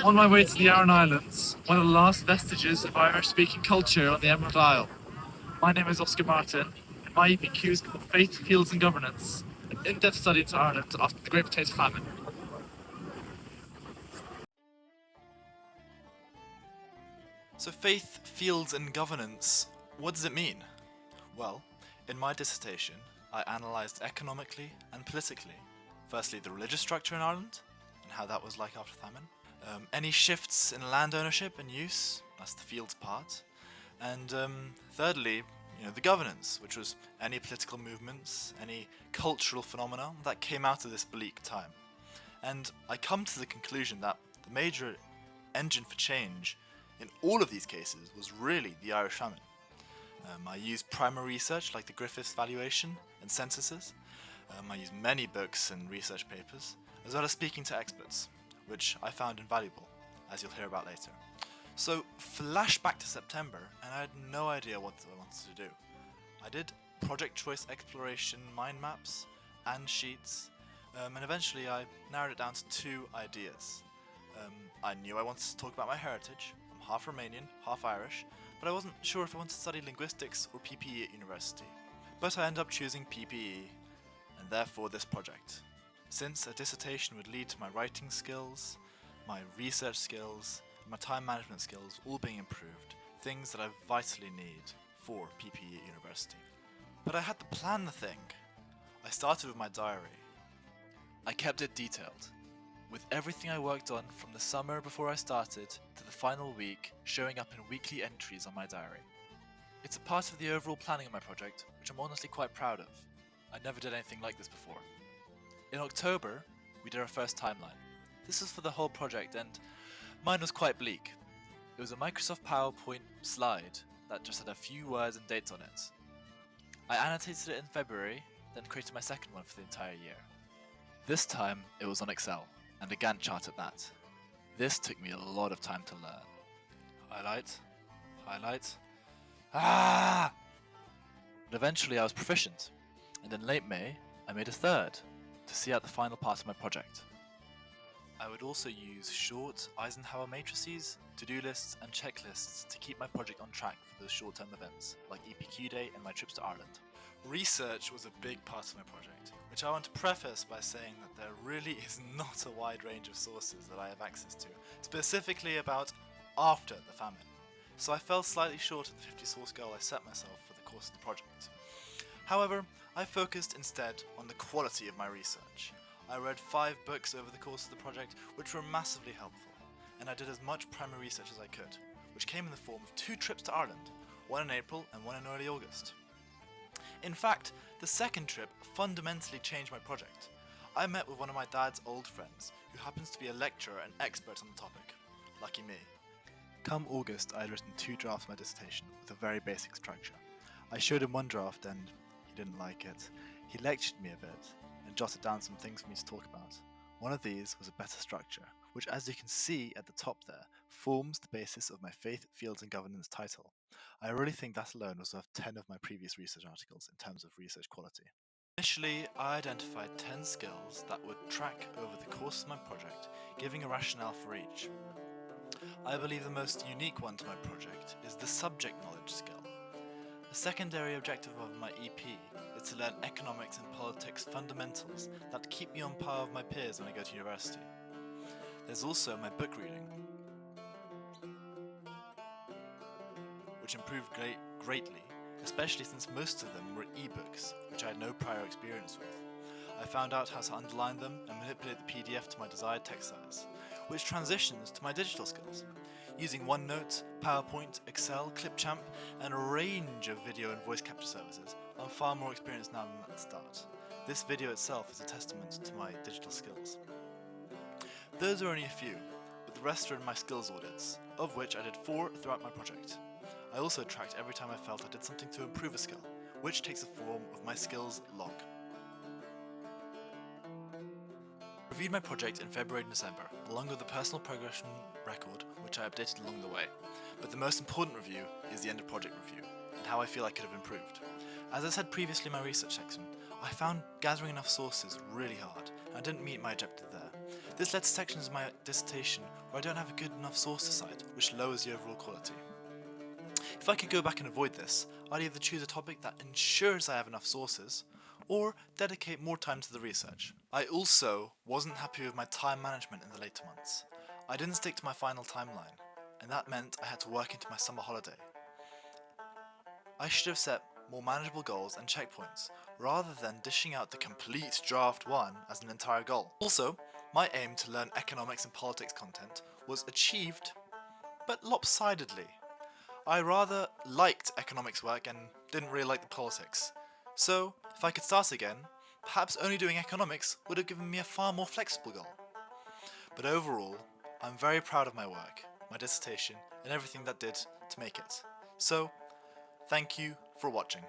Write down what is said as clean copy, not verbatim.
On my way to the Aran Islands, one of the last vestiges of Irish-speaking culture on the Emerald Isle. My name is Oscar Martin, and my EPQ is called Faith, Fields and Governance, an in-depth study into Ireland after the Great Potato Famine. So faith, fields and governance, what does it mean? Well, in my dissertation, I analysed economically and politically, firstly the religious structure in Ireland, and how that was like after famine, any shifts in land ownership and use, that's the fields part, and thirdly, the governance, which was any political movements, any cultural phenomena that came out of this bleak time. And I come to the conclusion that the major engine for change in all of these cases was really the Irish famine. I used primary research like the Griffiths valuation and censuses. I used many books and research papers, as well as speaking to experts, which I found invaluable, as you'll hear about later. So flash back to September, and I had no idea what I wanted to do. I did project choice exploration mind maps and sheets, and eventually I narrowed it down to two ideas. I knew I wanted to talk about my heritage. I'm half Romanian, half Irish, but I wasn't sure if I wanted to study linguistics or PPE at university. But I ended up choosing PPE, and therefore this project. Since a dissertation would lead to my writing skills, my research skills, and my time management skills all being improved, things that I vitally need for PPE at university. But I had to plan the thing. I started with my diary. I kept it detailed, with everything I worked on from the summer before I started to the final week showing up in weekly entries on my diary. It's a part of the overall planning of my project, which I'm honestly quite proud of. I never did anything like this before. In October, we did our first timeline. This was for the whole project, and mine was quite bleak. It was a Microsoft PowerPoint slide that just had a few words and dates on it. I annotated it in February, then created my second one for the entire year. This time, it was on Excel, and a Gantt chart at that. This took me a lot of time to learn. Highlight. But eventually I was proficient, and in late May, I made a third, to see out the final part of my project. I would also use short Eisenhower matrices, to-do lists and checklists to keep my project on track for those short-term events, like EPQ Day and my trips to Ireland. Research was a big part of my project, which I want to preface by saying that there really is not a wide range of sources that I have access to, specifically about after the famine. So I fell slightly short of the 50 source goal I set myself for the course of the project. However, I focused instead on the quality of my research. I read 5 books over the course of the project, which were massively helpful, and I did as much primary research as I could, which came in the form of 2 trips to Ireland, one in April and one in early August. In fact, the second trip fundamentally changed my project. I met with one of my dad's old friends, who happens to be a lecturer and expert on the topic. Lucky me. Come August, I had written 2 drafts of my dissertation with a very basic structure. I showed him one draft and he didn't like it. He lectured me a bit and jotted down some things for me to talk about. One of these was a better structure, which, as you can see at the top there, forms the basis of my Faith, Fields and Governance title. I really think that alone was worth 10 of my previous research articles in terms of research quality. Initially, I identified 10 skills that would track over the course of my project, giving a rationale for each. I believe the most unique one to my project is the subject knowledge skill. A secondary objective of my EP is to learn economics and politics fundamentals that keep me on par with my peers when I go to university. There's also my book reading, which improved greatly, especially since most of them were ebooks, which I had no prior experience with. I found out how to underline them and manipulate the PDF to my desired text size, which transitions to my digital skills. Using OneNote, PowerPoint, Excel, Clipchamp, and a range of video and voice capture services, I'm far more experienced now than at the start. This video itself is a testament to my digital skills. Those are only a few, but the rest are in my skills audits, of which I did 4 throughout my project. I also tracked every time I felt I did something to improve a skill, which takes the form of my skills log. I reviewed my project in February and December, along with the personal progression record, which I updated along the way. But the most important review is the end of project review, and how I feel I could have improved. As I said previously in my research section, I found gathering enough sources really hard, and I didn't meet my objective there. This led to sections of my dissertation where I don't have a good enough source to cite, which lowers the overall quality. If I could go back and avoid this, I'd either choose a topic that ensures I have enough sources, or dedicate more time to the research. I also wasn't happy with my time management in the later months. I didn't stick to my final timeline, and that meant I had to work into my summer holiday. I should have set more manageable goals and checkpoints, rather than dishing out the complete draft 1 as an entire goal. Also, my aim to learn economics and politics content was achieved, but lopsidedly. I rather liked economics work and didn't really like the politics. So, if I could start again, perhaps only doing economics would have given me a far more flexible goal. But overall, I'm very proud of my work, my dissertation, and everything that did to make it. So, thank you for watching.